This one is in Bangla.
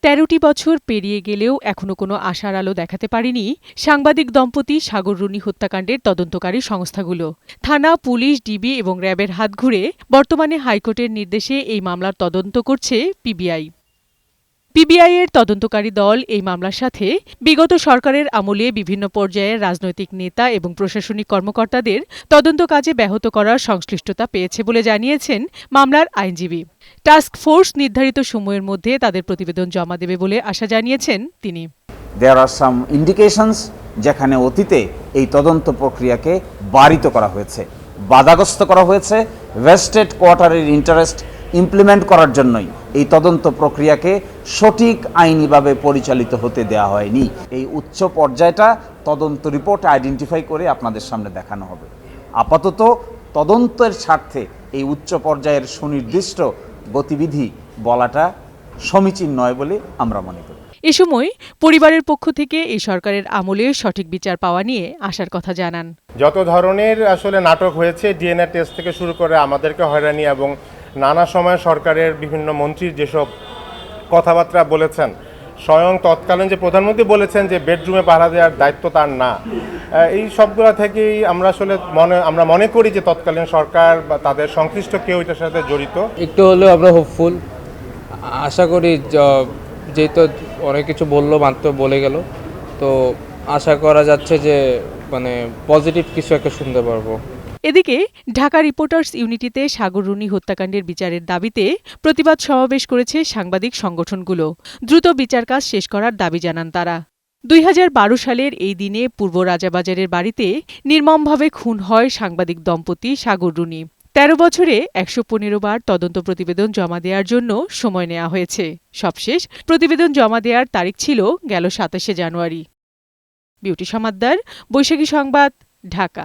১৩টি বছর পেরিয়ে গেলেও এখনো কোনো আশার আলো দেখাতে পারেনি সাংবাদিক দম্পতি সাগর রুনি হত্যাকাণ্ডের তদন্তকারী সংস্থাগুলো। থানা, পুলিশ, ডিবি এবং র্যাবের হাত ঘুরে বর্তমানে হাইকোর্টের নির্দেশে এই মামলার তদন্ত করছে পিবিআই। পিবিআইয়ের তদন্তকারী দল এই মামলার সাথে বিগত সরকারের আমলে বিভিন্ন পর্যায়ের রাজনৈতিক নেতা এবং প্রশাসনিক কর্মকর্তাদের তদন্ত কাজে ব্যাহত করার সংশ্লিষ্টতা পেয়েছে বলে জানিয়েছেন মামলার আইনজীবী। টাস্ক ফোর্স নির্ধারিত সময়ের মধ্যে তাদের প্রতিবেদন জমা দেবে বলে আশা জানিয়েছেন তিনি। দেয়ার আর সাম ইন্ডিকেশনস যেখানে অতীতে এই তদন্ত প্রক্রিয়াকে বারিত করা হয়েছে, বাধাগ্রস্ত করা হয়েছে, ভেস্টেড কোয়ার্টারের ইন্টারেস্ট ইমপ্লিমেন্ট করার জন্যই এই তদন্ত প্রক্রিয়াকে সঠিক আইনিভাবে পরিচালিত হতে দেওয়া হয়নি। এই উচ্চ পর্যায়টা তদন্ত রিপোর্ট আইডেন্টিফাই করে আপনাদের সামনে দেখানো হবে। আপাতত তদন্তের স্বার্থে এই উচ্চ পর্যায়ের সুনির্দিষ্ট গতিবিধি বলাটা সমীচীন নয় বলে আমরা মনে করি। এ সময় পরিবারের পক্ষ থেকে এই সরকারের আমলে সঠিক বিচার পাওয়া নিয়ে আশার কথা জানান। যত ধরনের আসলে নাটক হয়েছে, ডিএনএ টেস্ট থেকে শুরু করে আমাদেরকে হয়রানি এবং নানা সময় সরকারের বিভিন্ন মন্ত্রী যেসব কথাবার্তা বলেছেন, স্বয়ং তৎকালীন যে প্রধানমন্ত্রী বলেছেন যে বেডরুমে পাহারা দেওয়ার দায়িত্ব তার না, এই সবগুলো থেকেই আমরা আসলে মনে করি যে তৎকালীন সরকার বা তাদের সংশ্লিষ্ট কেউ এটার সাথে জড়িত। একটু হলেও আমরা হোপফুল, আশা করি যেহেতু অনেক কিছু বললো, মাত্র বলে গেল, তো আশা করা যাচ্ছে যে পজিটিভ কিছু একটা শুনতে পারবো। এদিকে ঢাকা রিপোর্টার্স ইউনিটিতে সাগর রুনি হত্যাকাণ্ডের বিচারের দাবিতে প্রতিবাদ সমাবেশ করেছে সাংবাদিক সংগঠনগুলো। দ্রুত বিচার কাজ শেষ করার দাবি জানান তারা। ২০১২ সালের এই দিনে পূর্ব রাজাবাজারের বাড়িতে নির্মমভাবে খুন হয় সাংবাদিক দম্পতি সাগর রুনি। ১৩ বছরে ১১৫ বার তদন্ত প্রতিবেদন জমা দেওয়ার জন্য সময় নেওয়া হয়েছে। সবশেষ প্রতিবেদন জমা দেওয়ার তারিখ ছিল গেল ২৭শে জানুয়ারি। বিউটি সমাদ্দার, বৈশাখী সংবাদ, ঢাকা।